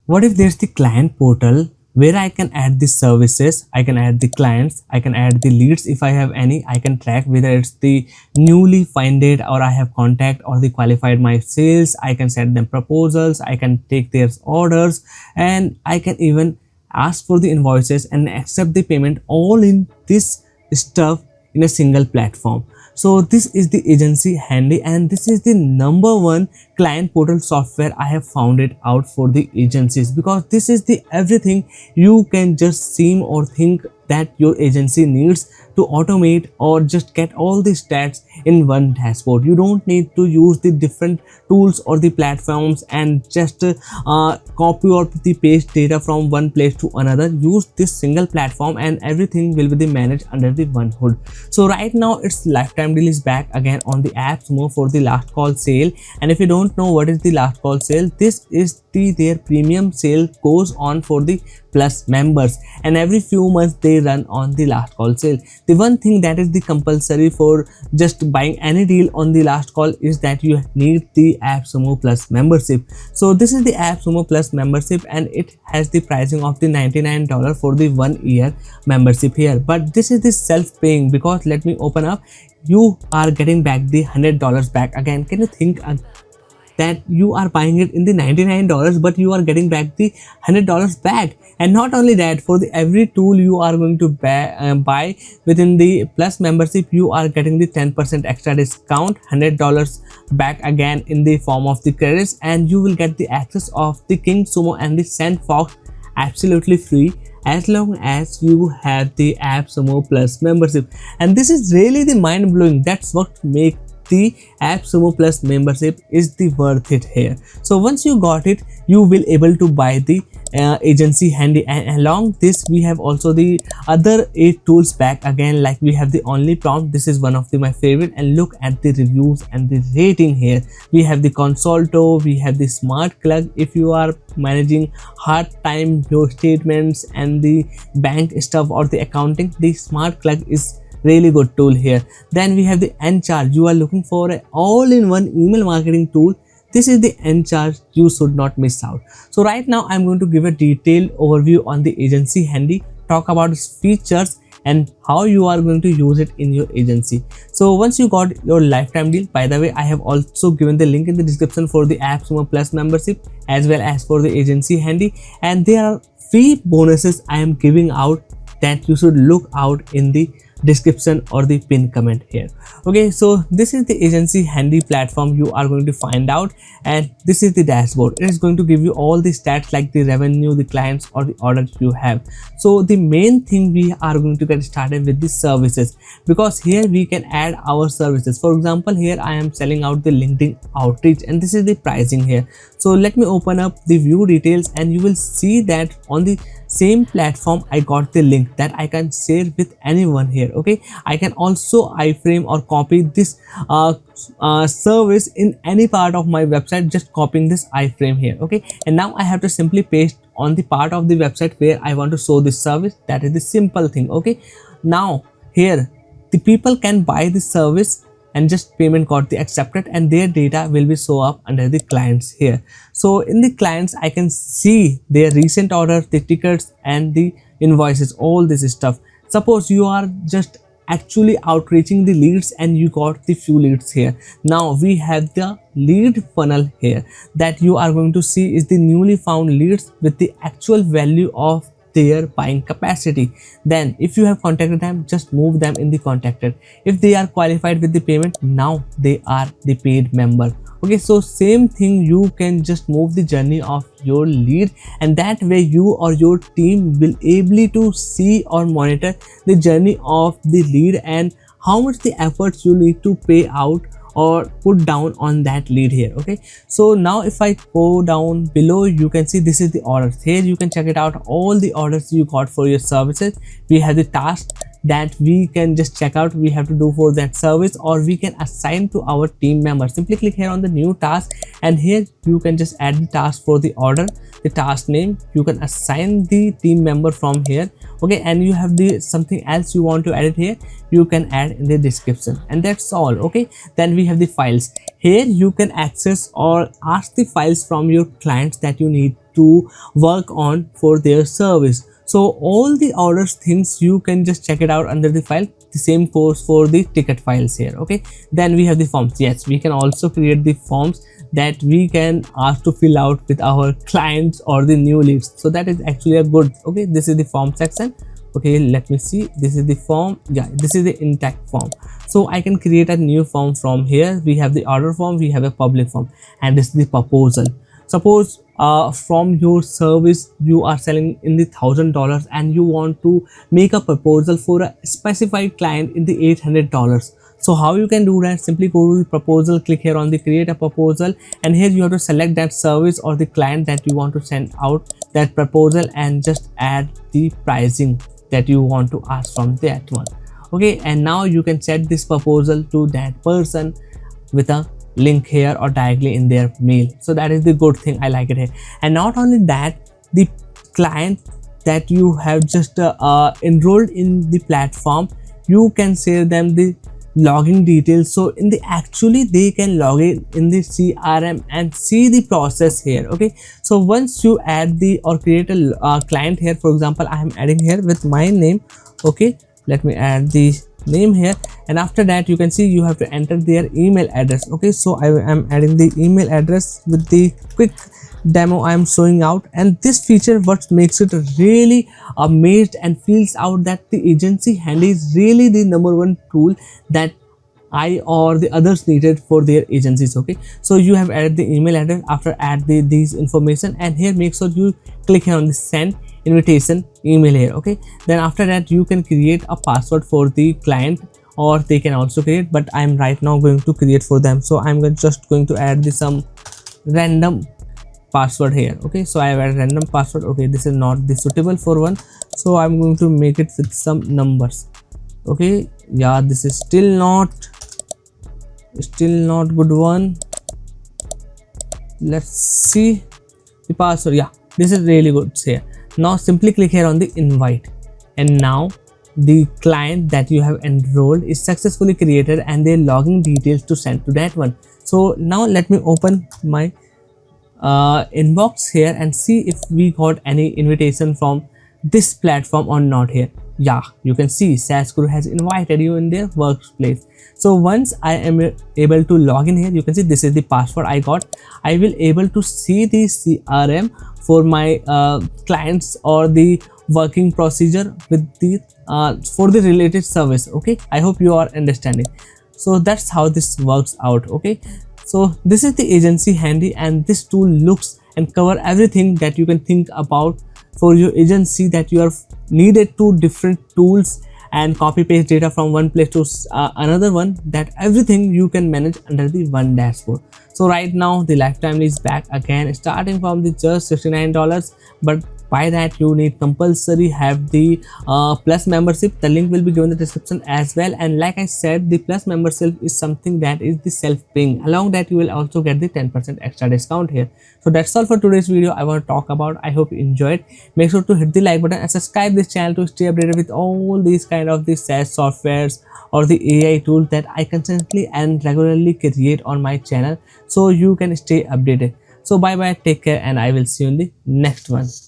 What if there's the client portal where I can add the services, I can add the clients, I can add the leads if I have any, I can track whether it's the newly funded or I have contact or the qualified my sales, I can send them proposals, I can take their orders, and I can even ask for the invoices and accept the payment all in this stuff in a single platform. So this is the agency handy, and this is the number one client portal software I have found it out for the agencies, because this is the everything you can just seem or think that your agency needs to automate or just get all the stats in one dashboard. You don't need to use the different tools or the platforms and just copy or the paste data from one place to another. Use this single platform and everything will be managed under the one hood. So right now its lifetime deal is back again on the AppSumo for the last call sale. And if you don't know what is the last call sale, this is their premium sale goes on for the plus members, and every few months they run on the last call sale. The one thing that is the compulsory for just buying any deal on the last call is that you need the AppSumo Plus membership. So this is the AppSumo Plus membership, and it has the pricing of the $99 for the 1 year membership here. But this is the self-paying, because let me open up, you are getting back the $100 back again. Can you think that you are buying it in the $99, but you are getting back the $100 back? And not only that, for the every tool you are going to buy within the plus membership, you are getting the 10% extra discount, $100 back again in the form of the credits, and you will get the access of the King Sumo and the Sandfox absolutely free as long as you have the AppSumo Plus membership. And this is really the mind-blowing. That's what makes the AppSumo Plus membership is the worth it here. So once you got it, you will able to buy the agency handy, and along this we have also the other 8 tools back again. Like we have the only prompt, this is one of my favorite, and look at the reviews and the rating here. We have the Consulto, we have the Smart Plug if you are managing hard time your statements and the bank stuff or the accounting. The Smart Plug is really good tool here. Then we have the Encharge. You are looking for an all-in-one email marketing tool, this is the Encharge. You should not miss out. So right now I'm going to give a detailed overview on the agency handy, talk about its features and how you are going to use it in your agency. So once you got your lifetime deal, by the way, I have also given the link in the description for the AppSumo Plus membership as well as for the agency handy, and there are free bonuses I am giving out that you should look out in the description or the pin comment here. Okay, so this is the agency handy platform you are going to find out, and this is the dashboard. It is going to give you all the stats like the revenue, the clients or the orders you have. So the main thing, we are going to get started with the services, because here we can add our services. For example, here I am selling out the LinkedIn outreach and this is the pricing here. So let me open up the view details and you will see that on the same platform I got the link that I can share with anyone here. Okay, I can also iframe or copy this service in any part of my website, just copying this iframe here. Okay, and now I have to simply paste on the part of the website where I want to show this service. That is the simple thing. Okay, now here the people can buy this service and just payment got the accepted and their data will be show up under the clients here. So in the clients I can see their recent orders, the tickets and the invoices, all this stuff. Suppose you are just actually outreaching the leads and you got the few leads here. Now we have the lead funnel here that you are going to see is the newly found leads with the actual value of their buying capacity. Then if you have contacted them, just move them in the contacted. If they are qualified with the payment, now they are the paid member. Okay, so same thing, you can just move the journey of your lead, and that way you or your team will able to see or monitor the journey of the lead and how much the efforts you need to pay out or put down on that lead here. Okay, so now if I go down below, you can see this is the orders. Here you can check it out, all the orders you got for your services. We have the task that we can just check out we have to do for that service, or we can assign to our team members. Simply click here on the new task and here you can just add the task for the order, the task name, you can assign the team member from here. Okay, and you have the something else you want to edit here, you can add in the description, and that's all. Okay, then we have the files. Here you can access or ask the files from your clients that you need to work on for their service. So all the orders things you can just check it out under the file. The same goes for the ticket files here. Okay, then we have the forms. Yes, we can also create the forms that we can ask to fill out with our clients or the new leads. So that is actually a good. Okay, this is the form section. Okay, let me see, this is the form. Yeah, this is the intact form. So I can create a new form from here. We have the order form, we have a public form, and this is the proposal. Suppose from your service you are selling in the $1,000 and you want to make a proposal for a specified client in the $800. So how you can do that? Simply go to the proposal, click here on the create a proposal, and here you have to select that service or the client that you want to send out that proposal, and just add the pricing that you want to ask from that one. Okay, and now you can set this proposal to that person with a link here or directly in their mail. So that is the good thing, I like it here. And not only that, the client that you have just enrolled in the platform, you can share them the login details. So in the actually they can log in the CRM and see the process here. Okay, so once you add the or create a client here, for example I am adding here with my name. Okay, let me add the name here, and after that you can see you have to enter their email address. Okay, so I am adding the email address with the quick demo I am showing out. And this feature what makes it really amazed and feels out that the agency handy is really the #1 tool that I or the others needed for their agencies. Okay, so you have added the email address. After add these information, and here make sure you click here on the send invitation email here. Okay, then after that you can create a password for the client, or they can also create, but I'm right now going to create for them. So I'm just going to add some random password here. Okay, so I have a random password. Okay, this is not the suitable for one, so I'm going to make it with some numbers. Okay, yeah, this is still not good one. Let's see the password. Yeah, this is really good here. Now simply click here on the invite, and now the client that you have enrolled is successfully created and their login details to send to that one. So now let me open my inbox here and see if we got any invitation from this platform or not here. Yeah, you can see SaaS Guru has invited you in their workplace. So once I am able to log in here, you can see this is the password I got. I will able to see the CRM for my clients or the working procedure with the for the related service. Okay, I hope you are understanding. So that's how this works out. Okay, so this is the agency handy, and this tool looks and cover everything that you can think about for your agency, that you are needed to different tools and copy paste data from one place to another one, that everything you can manage under the one dashboard. So right now the lifetime is back again, starting from the just $69, but by that you need compulsory have the plus membership. The link will be given in the description as well. And like I said, the plus membership is something that is the self-paying. Along that you will also get the 10% extra discount here. So that's all for today's video I want to talk about. I hope you enjoyed. Make sure to hit the like button and subscribe this channel to stay updated with all these kind of the SaaS softwares or the AI tools that I constantly and regularly create on my channel, so you can stay updated. So bye bye, take care, and I will see you in the next one.